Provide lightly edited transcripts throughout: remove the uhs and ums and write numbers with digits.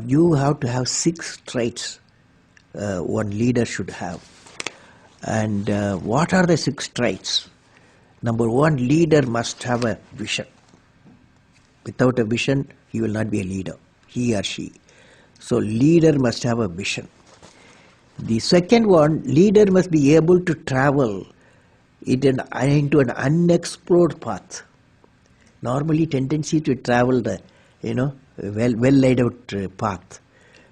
You have to have 6 traits one leader should have. And what are the 6 traits? Number 1, leader must have a vision. Without a vision, he will not be a leader, he or she. So leader must have a vision. The second one, leader must be able to travel into an unexplored path. Normally tendency to travel the, well laid out path.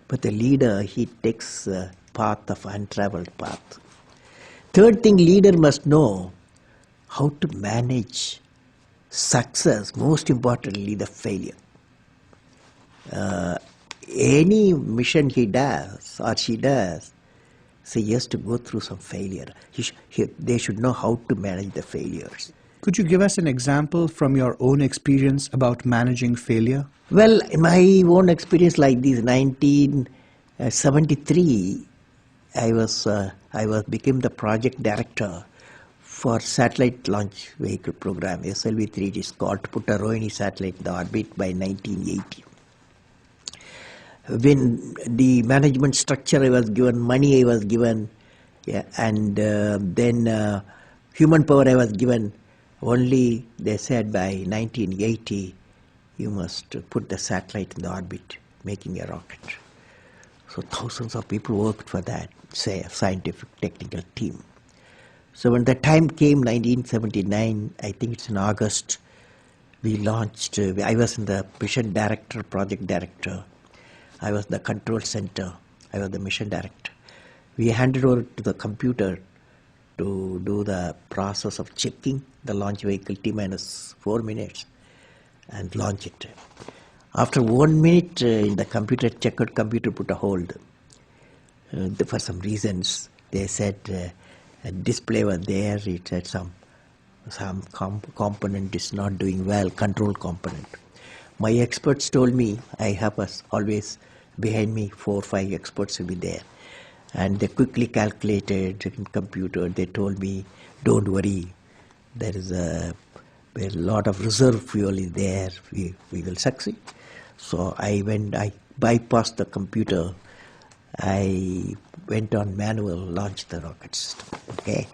But the leader, he takes a path of untraveled path. Third thing, leader must know how to manage success, most importantly the failure. Any mission he does or she does, so he has to go through some failure. They should know how to manage the failures. Could you give us an example from your own experience about managing failure? Well, my own experience like this, 1973, I became the project director for satellite launch vehicle program, SLV-3. It is called, to put a Rohini satellite in the orbit by 1980. When the management structure I was given, money I was given, and then human power I was given, only they said by 1980 you must put the satellite in the orbit, making a rocket. So thousands of people worked for that, say a scientific technical team. So when the time came, 1979, I think it's in August, we launched, I was in the mission director, project director. I was the control center. I was the mission director. We handed over to the computer to do the process of checking the launch vehicle T-minus 4 minutes and launch it. After 1 minute, in the computer, checkered computer put a hold. For some reasons, they said a display was there. It said some component is not doing well, control component. My experts told me, I have always behind me 4 or 5 experts will be there. And they quickly calculated in computer. They told me, don't worry, there is a lot of reserve fuel is there. We will succeed. So I bypassed the computer. I went on manual, launched the rocket system. Okay,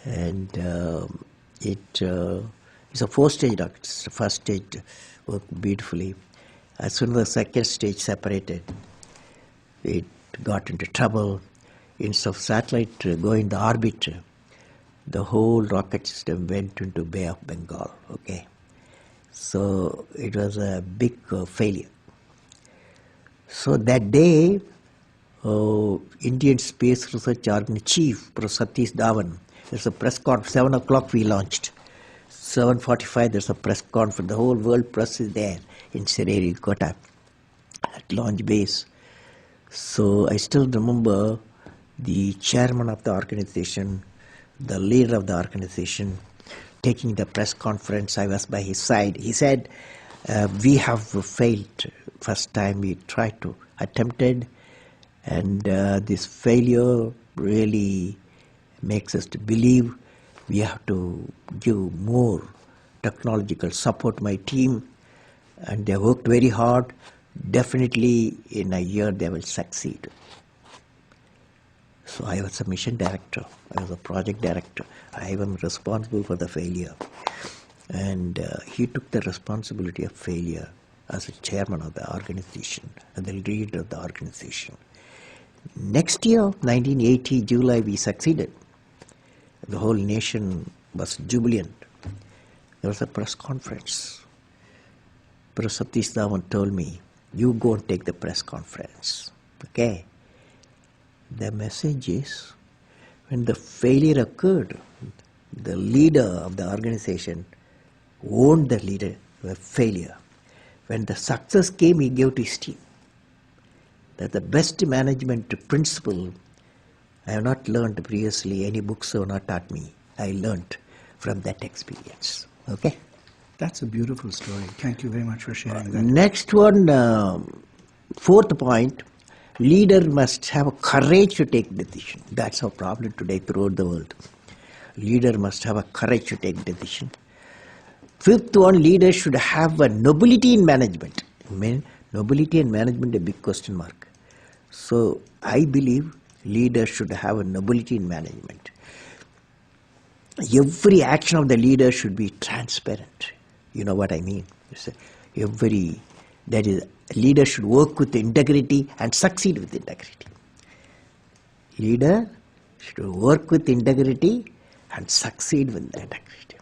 and it's a 4-stage rocket system. The first stage worked beautifully. As soon as the second stage separated, it got into trouble. Instead of satellite going to orbit, the whole rocket system went into Bay of Bengal. Okay, so it was a big failure. So that day, Indian Space Research Organization Chief, Professor Satish Dhawan, there's a press conference, 7 o'clock we launched. 7:45 there's a press conference, the whole world press is there in Sririkota at launch base. So I still remember the chairman of the organization, the leader of the organization, taking the press conference. I was by his side. He said, we have failed. First time we tried to attempted, and this failure really makes us to believe we have to give more technological support to my team, and they worked very hard. Definitely in a year they will succeed. So I was a mission director, I was a project director. I am responsible for the failure. And he took the responsibility of failure as a chairman of the organization and the leader of the organization. Next year, 1980, July, we succeeded. The whole nation was jubilant. There was a press conference. Professor Satish Dhawan told me, you go and take the press conference. Okay? The message is, when the failure occurred, the leader of the organization owned the failure. When the success came, he gave to his team. That's the best management principle I have not learned previously. Any books have not taught me. I learned from that experience. Okay? That's a beautiful story. Thank you very much for sharing that. Next one, 4th point, leader must have courage to take decision. That's our problem today throughout the world. Leader must have a courage to take decision. 5th one, leader should have a nobility in management. I mean, Nobility and management a big question mark. So I believe leaders should have a nobility in management. Every action of the leader should be transparent. You know what I mean? That is, leader should work with integrity and succeed with integrity. Leader should work with integrity and succeed with integrity.